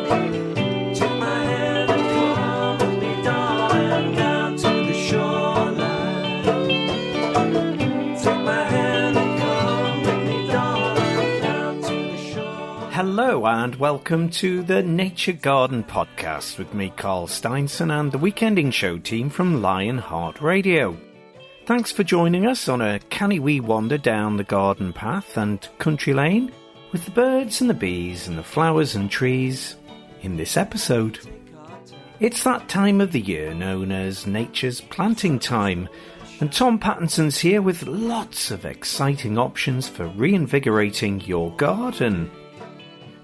Take my hand and come with me, darling, down to the shoreline. Take my hand and come with me, darling, down to the shoreline. Hello and welcome to the Nature Garden Podcast with me, Carl Steinson, and the Weekending Show team from Lionheart Radio. Thanks for joining us on a canny wee wander down the garden path and country lane with the birds and the bees and the flowers and trees in this episode. It's that time of the year known as Nature's Planting Time, and Tom Pattinson's here with lots of exciting options for reinvigorating your garden.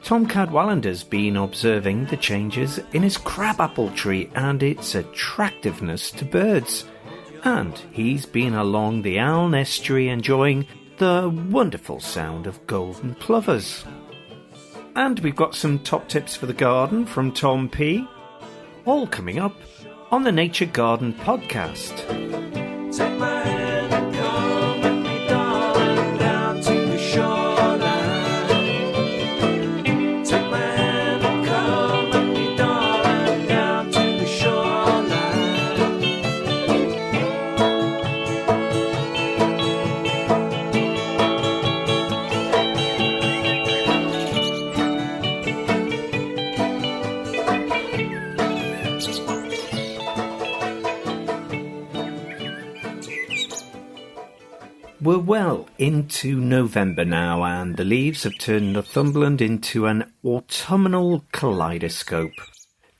Tom Cadwallender's been observing the changes in his crabapple tree and its attractiveness to birds. And he's been along the Aln estuary enjoying the wonderful sound of golden plovers. And we've got some top tips for the garden from Tom P. All coming up on the Nature Garden Podcast. Take my hand and come with me, darling, down to the shoreline. Take my hand and come with me, darling, down to the shoreline. We're well into November now, and the leaves have turned Northumberland into an autumnal kaleidoscope.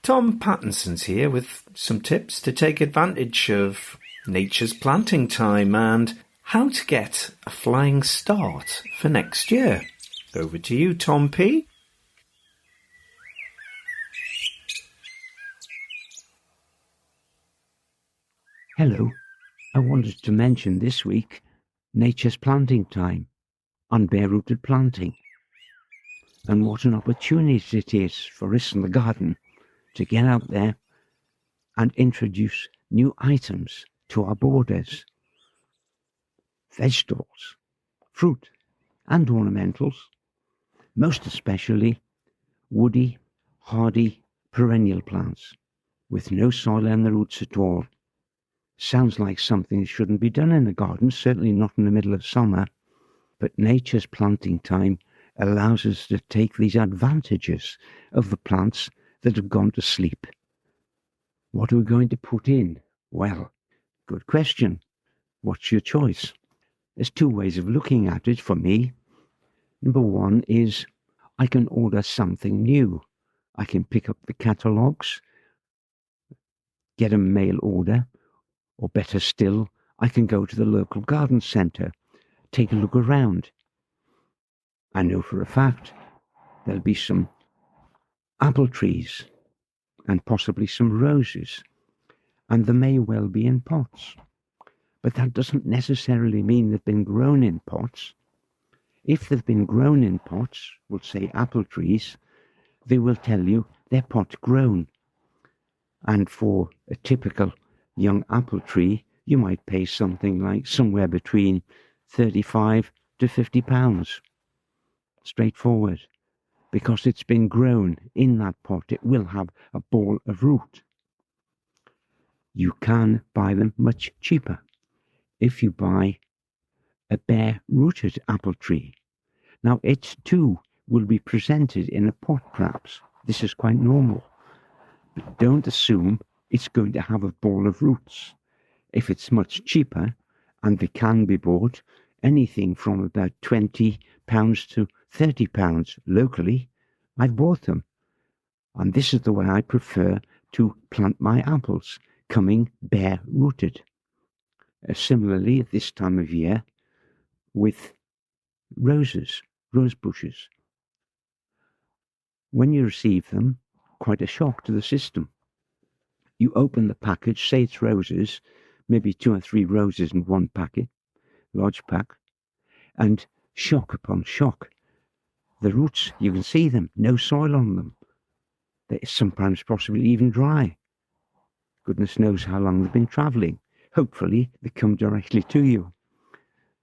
Tom Pattinson's here with some tips to take advantage of nature's planting time and how to get a flying start for next year. Over to you, Tom P. Hello, I wanted to mention this week Nature's Planting Time on bare-rooted planting, and what an opportunity it is for us in the garden to get out there and introduce new items to our borders. Vegetables, fruit and ornamentals, most especially woody, hardy, perennial plants with no soil in the roots at all. Sounds like something that shouldn't be done in a garden, certainly not in the middle of summer, but nature's planting time allows us to take these advantages of the plants that have gone to sleep. What are we going to put in? Well, good question. What's your choice? There's two ways of looking at it for me. Number one is I can order something new. I can pick up the catalogues, get a mail order, or better still, I can go to the local garden centre, take a look around. I know for a fact there'll be some apple trees and possibly some roses, and they may well be in pots. But that doesn't necessarily mean they've been grown in pots. If they've been grown in pots, we'll say apple trees, they will tell you they're pot grown. And for a typical young apple tree, you might pay something like somewhere between 35 to 50 pounds. Straightforward. Because it's been grown in that pot, it will have a ball of root. You can buy them much cheaper if you buy a bare-rooted apple tree. Now, it too will be presented in a pot perhaps. This is quite normal. But don't assume it's going to have a ball of roots. If it's much cheaper, and they can be bought anything from about £20 to £30 locally, I've bought them. And this is the way I prefer to plant my apples, coming bare-rooted. Similarly, at this time of year, with rose bushes. When you receive them, quite a shock to the system. You open the package, say it's roses, maybe 2 or 3 roses in one packet, large pack, and shock upon shock. The roots, you can see them, no soil on them. They're sometimes possibly even dry. Goodness knows how long they've been travelling. Hopefully they come directly to you.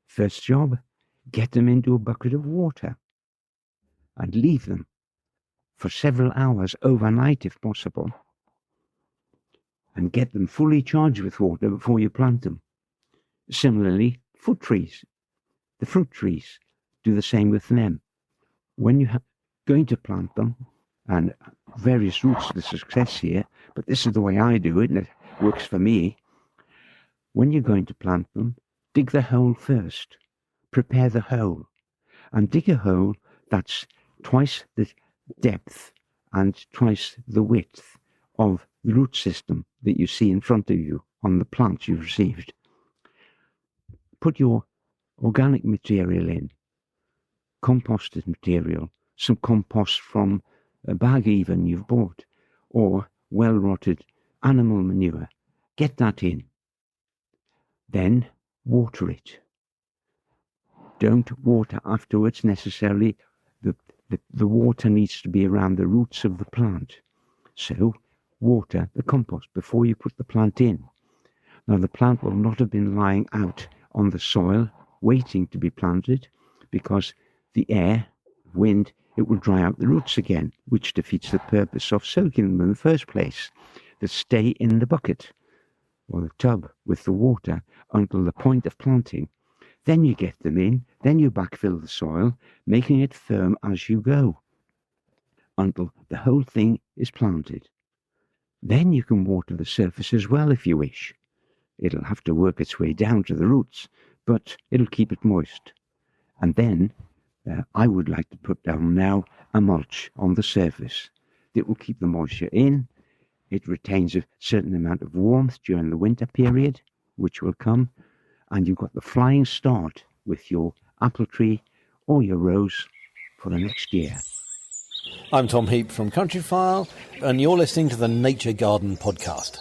First job, get them into a bucket of water and leave them for several hours overnight if possible, and get them fully charged with water before you plant them. Similarly, fruit trees. The fruit trees, do the same with them. When you're going to plant them, and various routes to success here, but this is the way I do it, and it works for me. When you're going to plant them, dig the hole first. Prepare the hole. And dig a hole that's twice the depth and twice the width of the root system that you see in front of you on the plants you've received. Put your organic material in, composted material, some compost from a bag even you've bought, or well-rotted animal manure. Get that in. Then water it. Don't water afterwards necessarily. The water needs to be around the roots of the plant. So water the compost before you put the plant in. Now the plant will not have been lying out on the soil waiting to be planted, because the air, wind, it will dry out the roots again, which defeats the purpose of soaking them in the first place. They stay in the bucket or the tub with the water until the point of planting. Then you get them in, then you backfill the soil, making it firm as you go, until the whole thing is planted. Then you can water the surface as well if you wish. It'll have to work its way down to the roots, but it'll keep it moist. And then I would like to put down now a mulch on the surface that will keep the moisture in. It retains a certain amount of warmth during the winter period, which will come, and you've got the flying start with your apple tree or your rose for the next year. I'm Tom Heap from Countryfile, and you're listening to the Nature Garden podcast.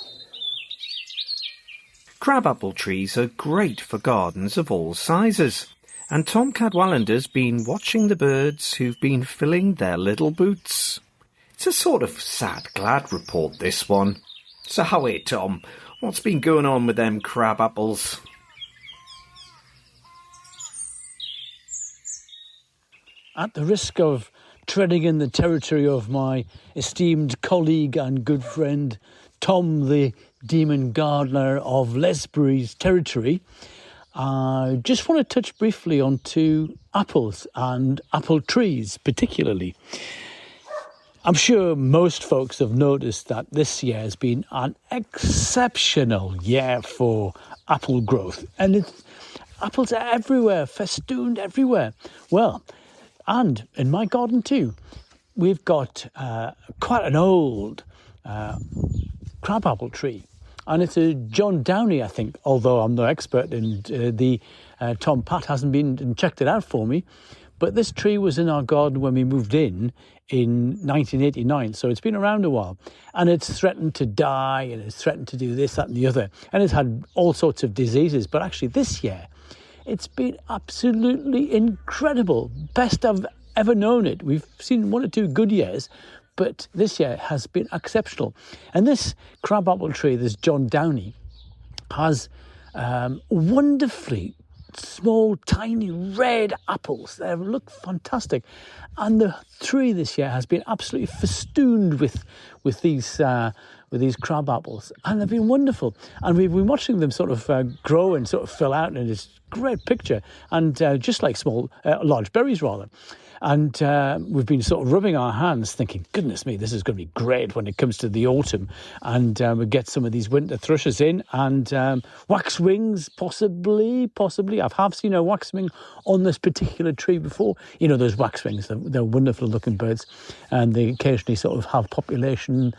Crabapple trees are great for gardens of all sizes, and Tom Cadwallender's been watching the birds who've been filling their little boots. It's a sort of sad-glad report, this one. So how it, Tom? What's been going on with them crabapples? At the risk of treading in the territory of my esteemed colleague and good friend, Tom the Demon Gardener of Lesbury's territory, I just want to touch briefly on two apples and apple trees particularly. I'm sure most folks have noticed that this year has been an exceptional year for apple growth, and apples are everywhere, festooned everywhere. Well, and in my garden too, we've got quite an old crabapple tree. And it's a John Downey, I think, although I'm no expert in Tom Pat hasn't been and checked it out for me. But this tree was in our garden when we moved in 1989, so it's been around a while. And it's threatened to die, and it's threatened to do this, that and the other. And it's had all sorts of diseases. But actually this year, it's been absolutely incredible. Best I've ever known it. We've seen one or two good years, but this year has been exceptional. And this crabapple tree, this John Downey, has wonderfully small, tiny, red apples. They look fantastic. And the tree this year has been absolutely festooned with these crab apples, and they've been wonderful. And we've been watching them sort of grow and sort of fill out in this great picture, and just like large berries rather. And we've been sort of rubbing our hands thinking, goodness me, this is going to be great when it comes to the autumn. And we get some of these winter thrushes in, and waxwings, possibly. I have seen a waxwing on this particular tree before. You know, those waxwings, they're wonderful looking birds, and they occasionally sort of have population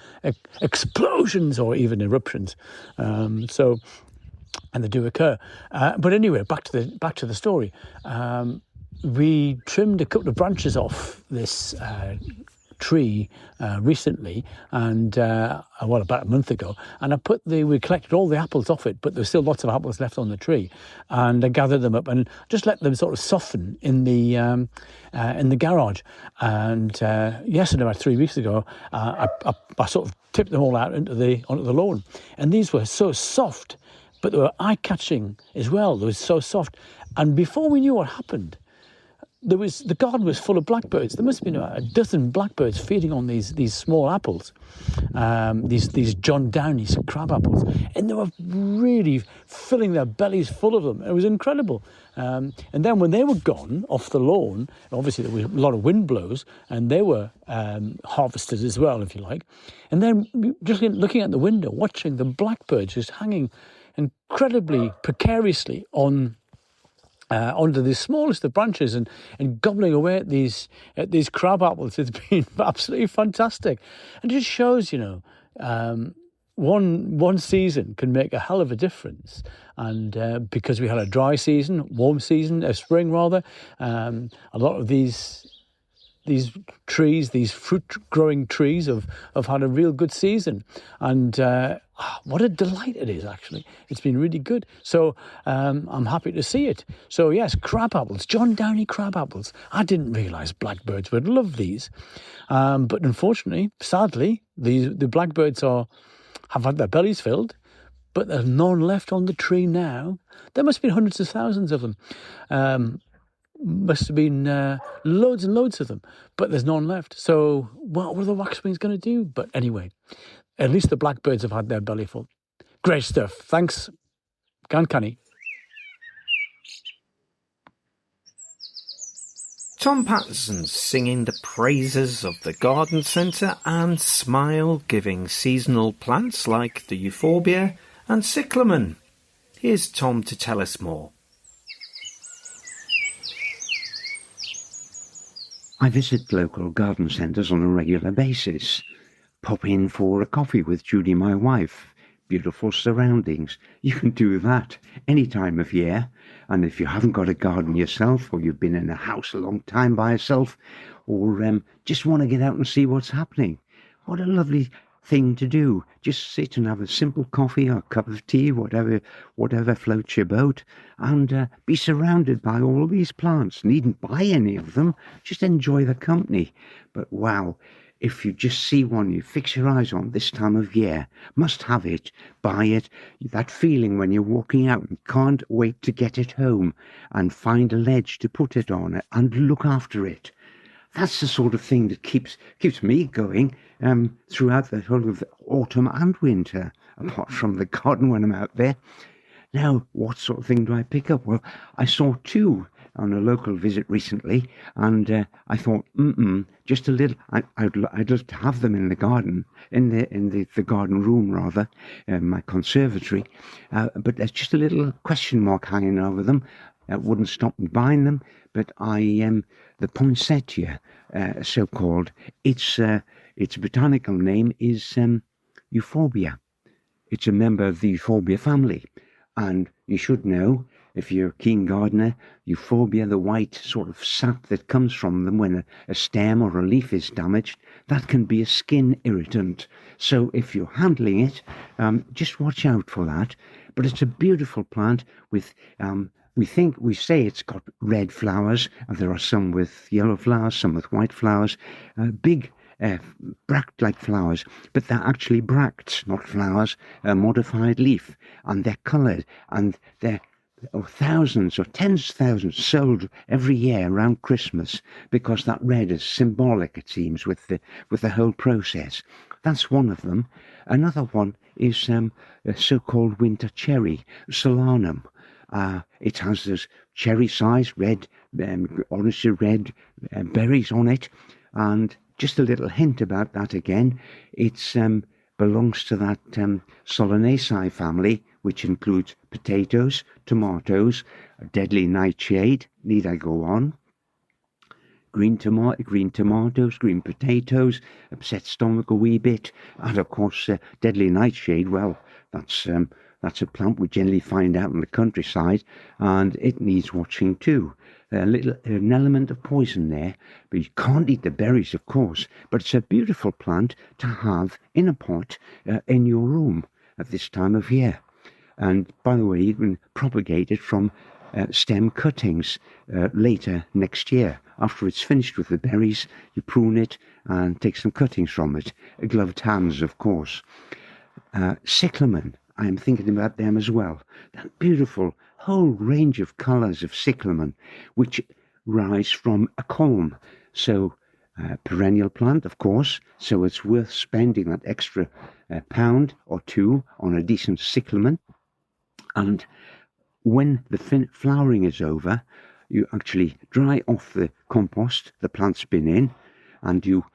explosions or even eruptions. And they do occur. But anyway, back to the story. We trimmed a couple of branches off this tree recently, and about a month ago, and we collected all the apples off it, but there's still lots of apples left on the tree, and I gathered them up and just let them sort of soften in the garage. And yesterday, about 3 weeks ago, I sort of tipped them all out onto the lawn, and these were so soft, but they were eye-catching as well. They were so soft, and before we knew what happened, the garden was full of blackbirds. There must have been a dozen blackbirds feeding on these small apples, these John Downey crab apples, and they were really filling their bellies full of them. It was incredible. And then when they were gone off the lawn, obviously there was a lot of wind blows, and they were harvested as well, if you like. And then just looking at the window, watching the blackbirds just hanging incredibly precariously onto the smallest of branches and gobbling away at these crab apples. It's been absolutely fantastic, and it just shows, one season can make a hell of a difference. And because we had a dry season, warm season, a spring rather, a lot of these trees, these fruit-growing trees, have had a real good season. And what a delight it is, actually. It's been really good. So I'm happy to see it. So, yes, crab apples, John Downey crab apples. I didn't realise blackbirds would love these. But unfortunately, sadly, the blackbirds have had their bellies filled, but there's none left on the tree now. There must have been hundreds of thousands of them. Must have been loads and loads of them, but there's none left. So what are the waxwings going to do? But anyway, at least the blackbirds have had their belly full. Great stuff. Thanks, Canny. Tom Pattinson singing the praises of the garden centre and smile-giving seasonal plants like the euphorbia and cyclamen. Here's Tom to tell us more. I visit local garden centres on a regular basis. Pop in for a coffee with Judy, my wife. Beautiful surroundings. You can do that any time of year. And if you haven't got a garden yourself, or you've been in a house a long time by yourself, or just want to get out and see what's happening, what a lovely thing to do. Just sit and have a simple coffee or a cup of tea, whatever floats your boat, and be surrounded by all these plants. Needn't buy any of them, just enjoy the company. But wow, if you just see one you fix your eyes on this time of year, must have it, buy it. That feeling when you're walking out and can't wait to get it home and find a ledge to put it on and look after it. That's the sort of thing that keeps me going throughout the whole of the autumn and winter, apart from the garden when I'm out there. Now, what sort of thing do I pick up? Well, I saw two on a local visit recently, and I thought, just a little. I'd love to have them in the garden, in the garden room rather, my conservatory. But there's just a little question mark hanging over them. That wouldn't stop me buying them. But the poinsettia, so-called, its botanical name is euphorbia. It's a member of the euphorbia family. And you should know, if you're a keen gardener, euphorbia, the white sort of sap that comes from them when a stem or a leaf is damaged, that can be a skin irritant. So if you're handling it, just watch out for that. But it's a beautiful plant with, we say it's got red flowers, and there are some with yellow flowers, some with white flowers, big bract-like flowers, but they're actually bracts, not flowers, a modified leaf, and they're coloured, and they're thousands or tens of thousands sold every year around Christmas, because that red is symbolic, it seems, with the whole process. That's one of them. Another one is a so-called winter cherry, solanum. It has this cherry-sized red, orange to red berries on it, and just a little hint about that again. It belongs to that Solanaceae family, which includes potatoes, tomatoes, a deadly nightshade. Need I go on? Green tomatoes, green potatoes, upset stomach a wee bit, and of course deadly nightshade. Well, that's a plant we generally find out in the countryside, and it needs watching too. An element of poison there, but you can't eat the berries, of course. But it's a beautiful plant to have in a pot in your room at this time of year. And by the way, you can propagate it from stem cuttings later next year. After it's finished with the berries, you prune it and take some cuttings from it. Gloved hands, of course. Cyclamen, I'm thinking about them as well. That beautiful whole range of colours of cyclamen, which rise from a culm. So perennial plant, of course, so it's worth spending that extra pound or two on a decent cyclamen. And when the flowering is over, you actually dry off the compost the plant's been in, and you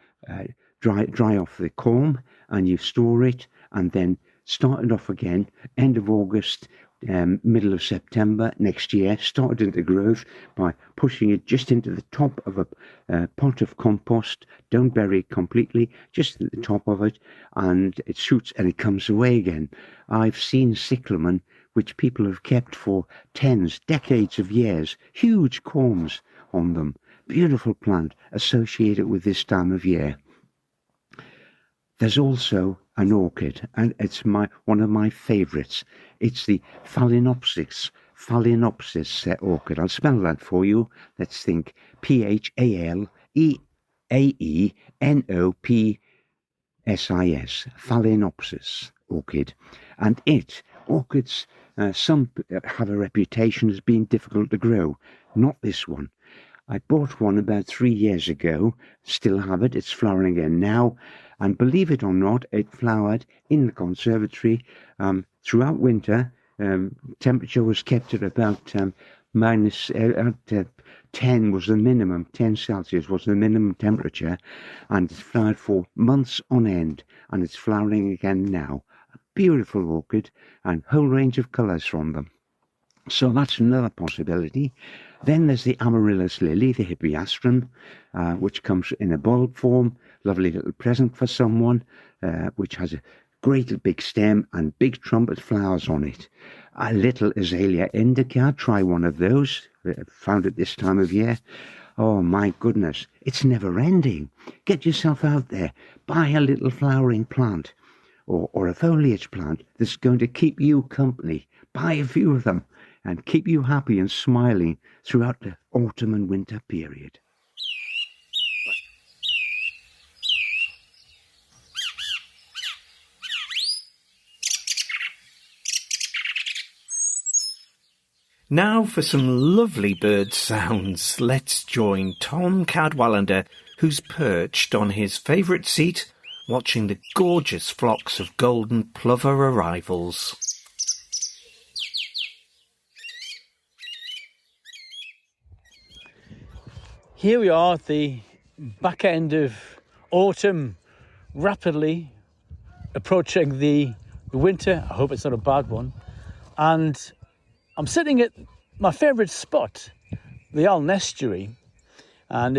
dry off the culm, and you store it, and then start it off again end of August, middle of September next year. Start it into growth by pushing it just into the top of a pot of compost. Don't bury it completely, just at the top of it, and it shoots and it comes away again. I've seen cyclamen which people have kept for decades of years, huge culms on them. Beautiful plant associated with this time of year. There's also an orchid, and it's one of my favourites. It's the Phalaenopsis orchid. I'll spell that for you. Let's think. Phalaenopsis. Phalaenopsis orchid. And orchids, some have a reputation as being difficult to grow. Not this one. I bought one about 3 years ago, still have it, it's flowering again now, and believe it or not, it flowered in the conservatory throughout winter. Temperature was kept at about minus 10 was the minimum, 10 Celsius was the minimum temperature, and it's flowered for months on end, and it's flowering again now. A beautiful orchid, and whole range of colours from them. So that's another possibility. Then there's the amaryllis lily, the hippeastrum, which comes in a bulb form. Lovely little present for someone, which has a great big stem and big trumpet flowers on it. A little azalea indica, try one of those. Found it this time of year. Oh my goodness, it's never ending. Get yourself out there, buy a little flowering plant or a foliage plant that's going to keep you company. Buy a few of them and keep you happy and smiling throughout the autumn and winter period. Now for some lovely bird sounds. Let's join Tom Cadwallender, who's perched on his favourite seat, watching the gorgeous flocks of golden plover arrivals. Here we are at the back end of autumn, rapidly approaching the winter. I hope it's not a bad one. And I'm sitting at my favourite spot, the Aln estuary, and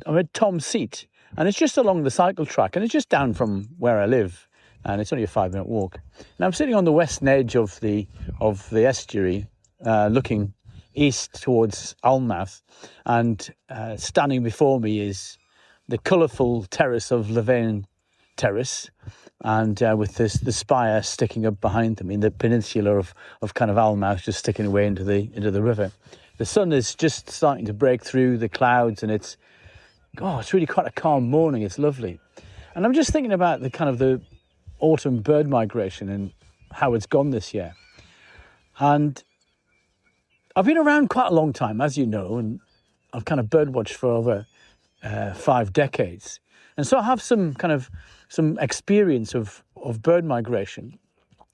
I'm at Tom's seat, and it's just along the cycle track, and it's just down from where I live, and it's only a 5-minute walk. And I'm sitting on the western edge of the estuary, looking east towards Alnmouth, and standing before me is the colourful terrace of Levain Terrace, and with the spire sticking up behind them in the peninsula of kind of Alnmouth, just sticking away into the river. The sun is just starting to break through the clouds, and it's really quite a calm morning. It's lovely. And I'm just thinking about the autumn bird migration and how it's gone this year. And I've been around quite a long time, as you know, and I've kind of birdwatched for over 5 decades. And so I have some experience of bird migration,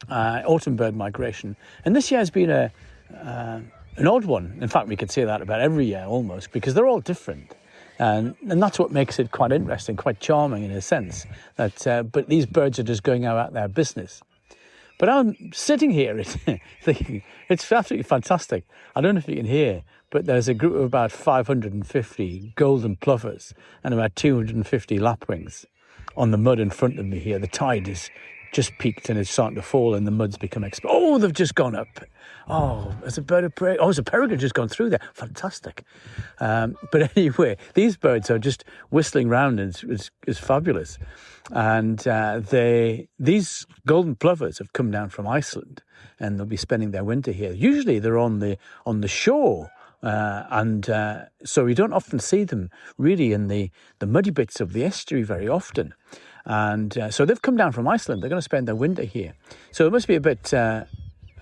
autumn bird migration. And this year has been an odd one. In fact, we could say that about every year almost, because they're all different. And that's what makes it quite interesting, quite charming in a sense. But these birds are just going about their business. But I'm sitting here thinking, it's absolutely fantastic. I don't know if you can hear, but there's a group of about 550 golden plovers and about 250 lapwings on the mud in front of me here. The tide is just peaked and it's starting to fall and the mud's become exposed. Oh, they've just gone up. Oh, there's a bird of prey. Oh, there's a peregrine just gone through there. Fantastic. But anyway, these birds are just whistling round and it's fabulous. And these golden plovers have come down from Iceland and they'll be spending their winter here. Usually they're on the shore. So we don't often see them really in the muddy bits of the estuary very often. And so they've come down from Iceland. They're going to spend their winter here. So it must be a bit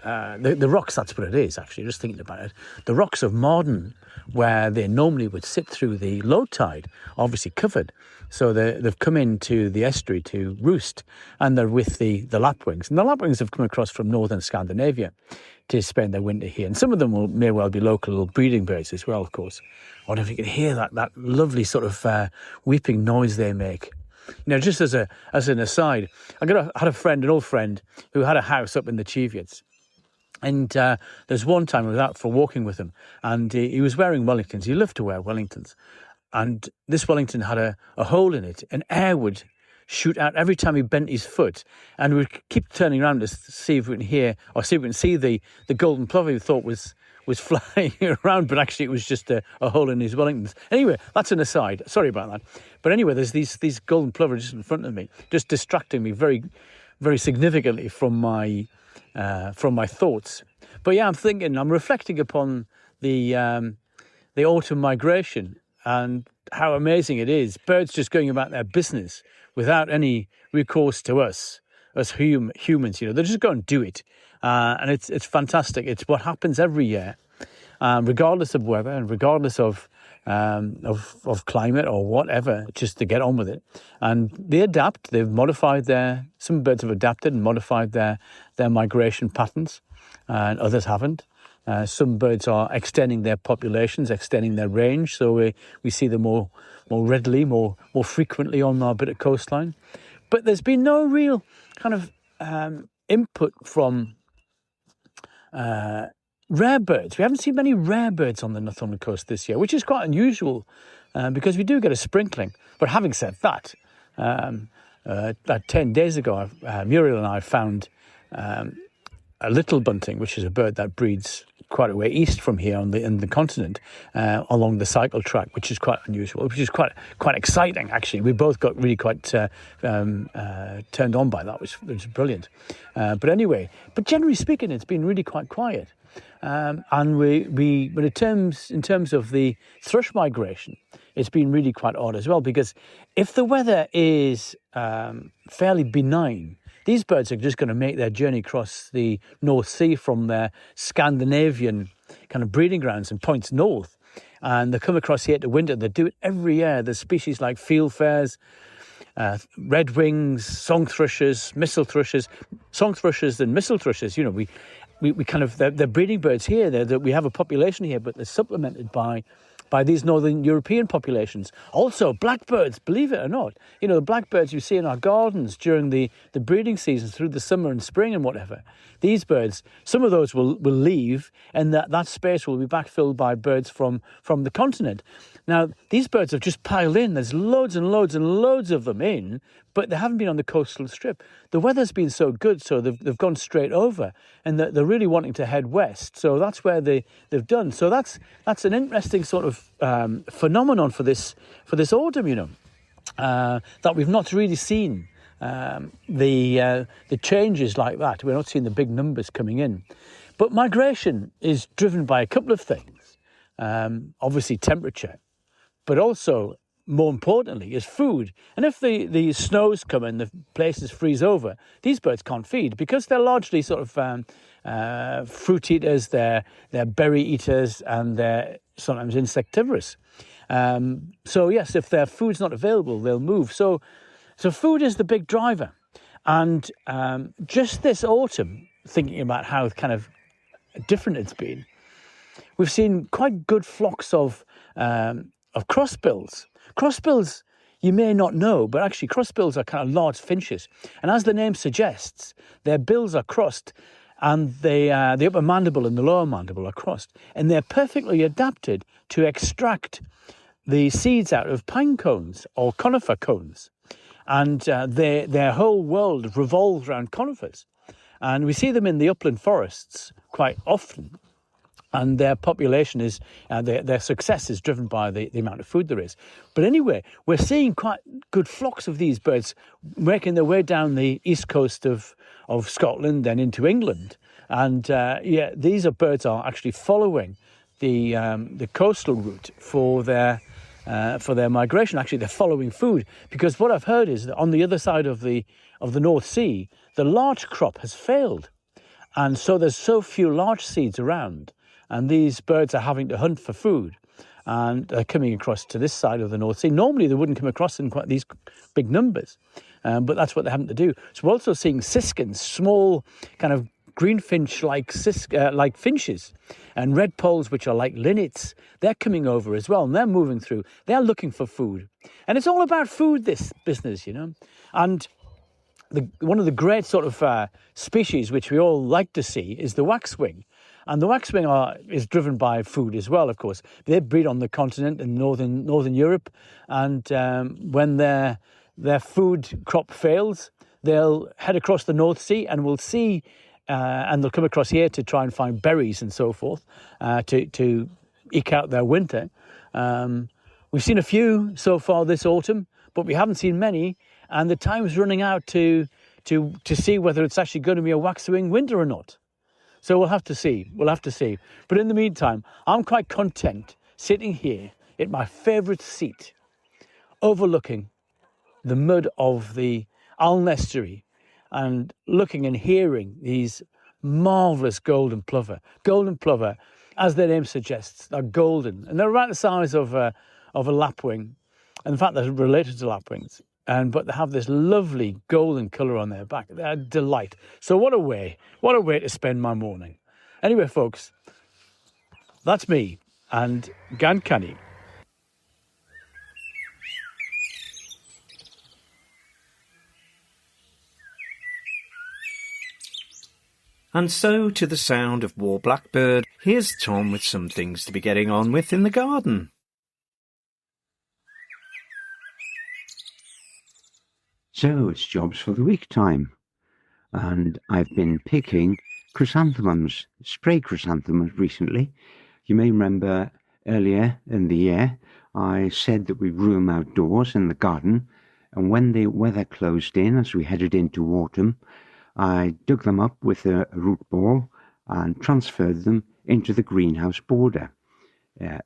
the rocks, that's what it is, actually, just thinking about it. The rocks of Morden, where they normally would sit through the low tide, obviously covered. So they've come into the estuary to roost, and they're with the lapwings. And the lapwings have come across from northern Scandinavia to spend their winter here. And some of them may well be local breeding birds as well, of course. I wonder if you can hear that lovely sort of weeping noise they make. Just as an aside, had an old friend who had a house up in the Cheviots. And there's one time I was out for walking with him, and he was wearing Wellingtons. He loved to wear Wellingtons. And this Wellington had a hole in it, and air would shoot out every time he bent his foot. And we would keep turning around to see if we can hear, or see if we can see the golden plover we thought was flying around, but actually it was just a hole in his Wellingtons. Anyway, that's an aside. Sorry about that. But anyway, there's these golden plovers just in front of me, just distracting me very, very significantly from my thoughts. But yeah, I'm reflecting upon the autumn migration and how amazing it is. Birds just going about their business without any recourse to us as humans. They just go and do it. And it's fantastic. It's what happens every year, regardless of weather and regardless of climate or whatever, just to get on with it. And they adapt. Some birds have adapted and modified their migration patterns, and others haven't. Some birds are extending their populations, extending their range, so we see them more readily, more frequently on our bit of coastline. But there's been no real kind of input from rare birds. We haven't seen many rare birds on the Northumberland coast this year, which is quite unusual because we do get a sprinkling. But having said that, 10 days ago, Muriel and I found a little bunting, which is a bird that breeds quite a way east from here in the continent, along the cycle track, which is quite unusual, which is quite exciting, actually. We both got really quite turned on by that, which was brilliant. But generally speaking, it's been really quite quiet. And in terms of the thrush migration, it's been really quite odd as well, because if the weather is fairly benign, these birds are just going to make their journey across the North Sea from their Scandinavian kind of breeding grounds and points north. And they come across here to winter. They do it every year. There's species like fieldfares, redwings, song thrushes, mistle thrushes, song thrushes and mistle thrushes. We kind of, they're breeding birds here. We have a population here, but they're supplemented by these northern European populations. Also, blackbirds, believe it or not. The blackbirds you see in our gardens during the breeding season through the summer and spring and whatever. These birds, some of those will leave, and that space will be backfilled by birds from the continent. Now, these birds have just piled in. There's loads and loads and loads of them in, but they haven't been on the coastal strip. The weather's been so good, so they've gone straight over, and they're really wanting to head west. So that's where they've done. So that's an interesting sort of phenomenon for this autumn, that we've not really seen the changes like that. We're not seeing the big numbers coming in. But migration is driven by a couple of things. Obviously temperature, but also, more importantly, is food. And if the snows come and the places freeze over, these birds can't feed because they're largely sort of fruit eaters, they're berry eaters, and they're sometimes insectivorous. So yes, if their food's not available, they'll move. So food is the big driver. And just this autumn, thinking about how kind of different it's been, we've seen quite good flocks of crossbills. Crossbills, you may not know, but actually crossbills are kind of large finches. And as the name suggests, their bills are crossed, and the upper mandible and the lower mandible are crossed. And they're perfectly adapted to extract the seeds out of pine cones or conifer cones. And their whole world revolves around conifers. And we see them in the upland forests quite often. And their population is, their success is driven by the amount of food there is. But anyway, we're seeing quite good flocks of these birds making their way down the east coast of Scotland and into England. And these birds are actually following the coastal route for their migration. Actually, they're following food, because what I've heard is that on the other side of the North Sea, the larch crop has failed. And so there's so few large seeds around, and these birds are having to hunt for food, and they're coming across to this side of the North Sea. Normally they wouldn't come across in quite these big numbers, but that's what they're having to do. So we're also seeing siskins, small kind of greenfinch-like like finches, and redpolls, which are like linnets. They're coming over as well, and they're moving through. They're looking for food. And it's all about food, this business, And one of the great sort of species which we all like to see is the waxwing. And the waxwing is driven by food as well, of course. They breed on the continent in northern Europe, and when their food crop fails, they'll head across the North Sea, and we'll see, and they'll come across here to try and find berries and so forth to eke out their winter. We've seen a few so far this autumn, but we haven't seen many, and the time's running out to see whether it's actually going to be a waxwing winter or not. So we'll have to see. But in the meantime, I'm quite content sitting here at my favourite seat, overlooking the mud of the Aln estuary and looking and hearing these marvellous golden plover. Golden plover, as their name suggests, are golden, and they're about the size of a lapwing. And in fact, they're related to lapwings. But they have this lovely golden colour on their back. They're a delight. So what a way to spend my morning. Anyway, folks, that's me and Gan Canny. And so, to the sound of War Blackbird, here's Tom with some things to be getting on with in the garden. So it's jobs for the week time, and I've been picking chrysanthemums, spray chrysanthemums recently. You may remember earlier in the year I said that we grew them outdoors in the garden, and when the weather closed in as we headed into autumn, I dug them up with a root ball and transferred them into the greenhouse border.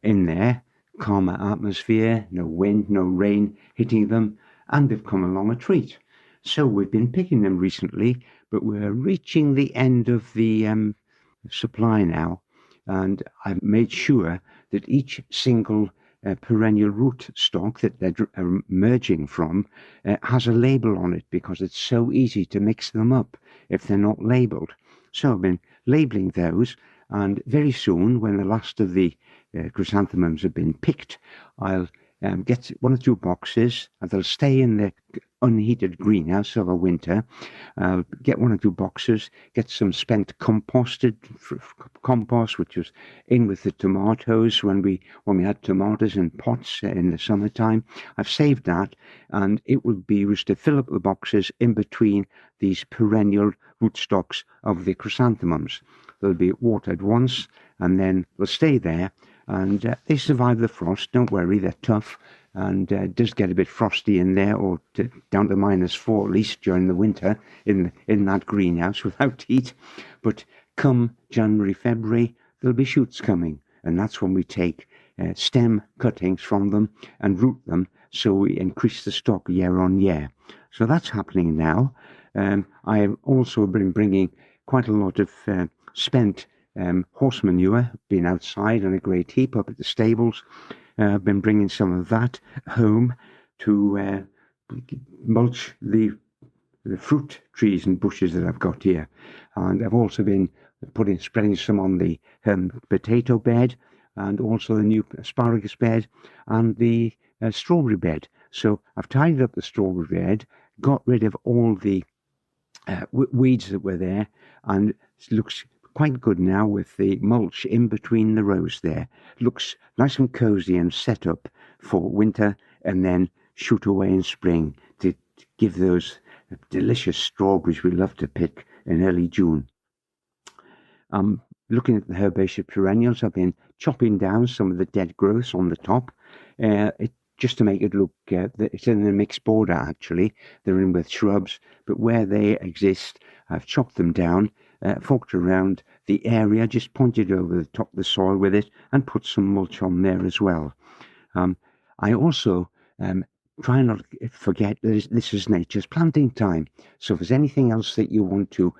In there, calmer atmosphere, no wind, no rain hitting them, and they've come along a treat. So we've been picking them recently, but we're reaching the end of the supply now, and I've made sure that each single perennial root stock that they're emerging from has a label on it, because it's so easy to mix them up if they're not labelled. So I've been labelling those, and very soon, when the last of the chrysanthemums have been picked, I'll get 1 or 2 boxes, and they'll stay in the unheated greenhouse over winter. I'll get 1 or 2 boxes, get some spent compost, which was in with the tomatoes when we had tomatoes in pots in the summertime. I've saved that, and it will be used to fill up the boxes in between these perennial rootstocks of the chrysanthemums. They'll be watered once, and then they'll stay there. And they survive the frost, don't worry, they're tough, and it does get a bit frosty in there, or down to -4 at least during the winter in that greenhouse without heat. But come January, February, there'll be shoots coming, and that's when we take stem cuttings from them and root them, so we increase the stock year on year. So that's happening now. I have also been bringing quite a lot of spent horse manure, been outside on a great heap up at the stables. I've been bringing some of that home to mulch the fruit trees and bushes that I've got here. And I've also been spreading some on the potato bed, and also the new asparagus bed and the strawberry bed. So I've tidied up the strawberry bed, got rid of all the weeds that were there, and it looks quite good now with the mulch in between the rows there. Looks nice and cosy and set up for winter, and then shoot away in spring to give those delicious strawberries we love to pick in early June. Looking at the herbaceous perennials, I've been chopping down some of the dead growths on the top, just to make it look, it's in a mixed border actually. They're in with shrubs, but where they exist, I've chopped them down, forked around the area, just pointed over the top of the soil with it, and put some mulch on there as well. I also try not to forget that this is nature's planting time. So if there's anything else that you want to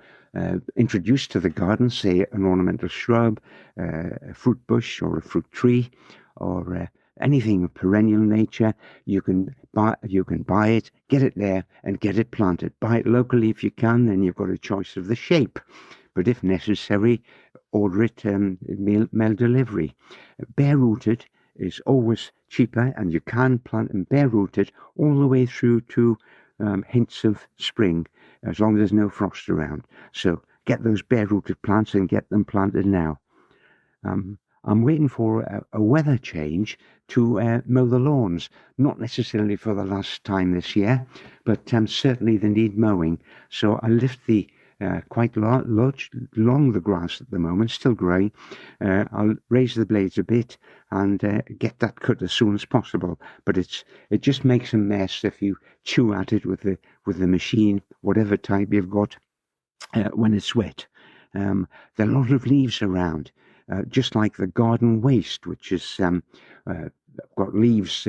introduce to the garden, say an ornamental shrub, a fruit bush or a fruit tree, or anything of perennial nature, you can buy it, get it there, and get it planted. Buy it locally if you can, then you've got a choice of the shape. But if necessary, order it mail delivery. Bare-rooted is always cheaper, and you can plant them bare-rooted all the way through to hints of spring, as long as there's no frost around. So get those bare-rooted plants and get them planted now. I'm waiting for a weather change to mow the lawns, not necessarily for the last time this year, but certainly they need mowing. So I lift the quite long the grass at the moment, still growing. I'll raise the blades a bit and get that cut as soon as possible. But it just makes a mess if you chew at it with the machine, whatever type you've got, when it's wet. There are a lot of leaves around. Just like the garden waste, which is got leaves,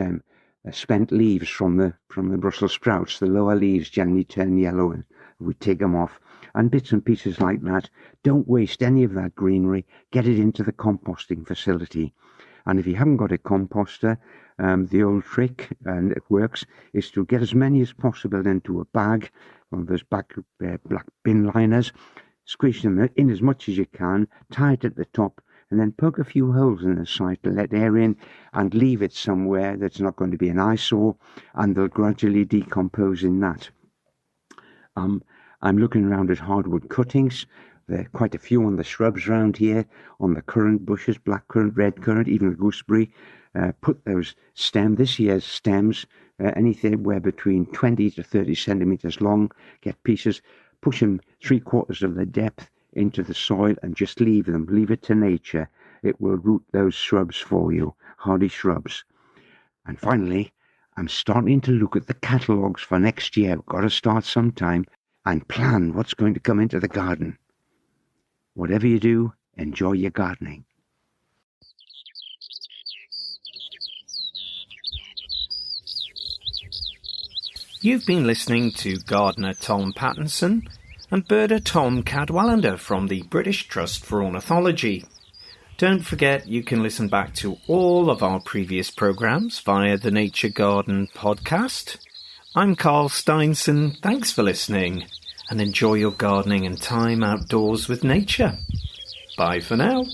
spent leaves from the Brussels sprouts. The lower leaves generally turn yellow, and we take them off. And bits and pieces like that. Don't waste any of that greenery. Get it into the composting facility. And if you haven't got a composter, the old trick, and it works, is to get as many as possible into a bag, one of those black bin liners. Squeeze them in as much as you can, tie it at the top, and then poke a few holes in the side to let air in, and leave it somewhere that's not going to be an eyesore, and they'll gradually decompose in that. I'm looking around at hardwood cuttings. There are quite a few on the shrubs around here, on the currant bushes, blackcurrant, red currant, even the gooseberry. Put those this year's stems, anywhere between 20 to 30 centimetres long, get pieces, push them 3/4 of the depth into the soil and just leave them. Leave it to nature. It will root those shrubs for you, hardy shrubs. And finally, I'm starting to look at the catalogues for next year. I've got to start sometime and plan what's going to come into the garden. Whatever you do, enjoy your gardening. You've been listening to gardener Tom Pattinson and birder Tom Cadwallender from the British Trust for Ornithology. Don't forget you can listen back to all of our previous programmes via the Nature Garden podcast. I'm Carl Steinson. Thanks for listening, and enjoy your gardening and time outdoors with nature. Bye for now.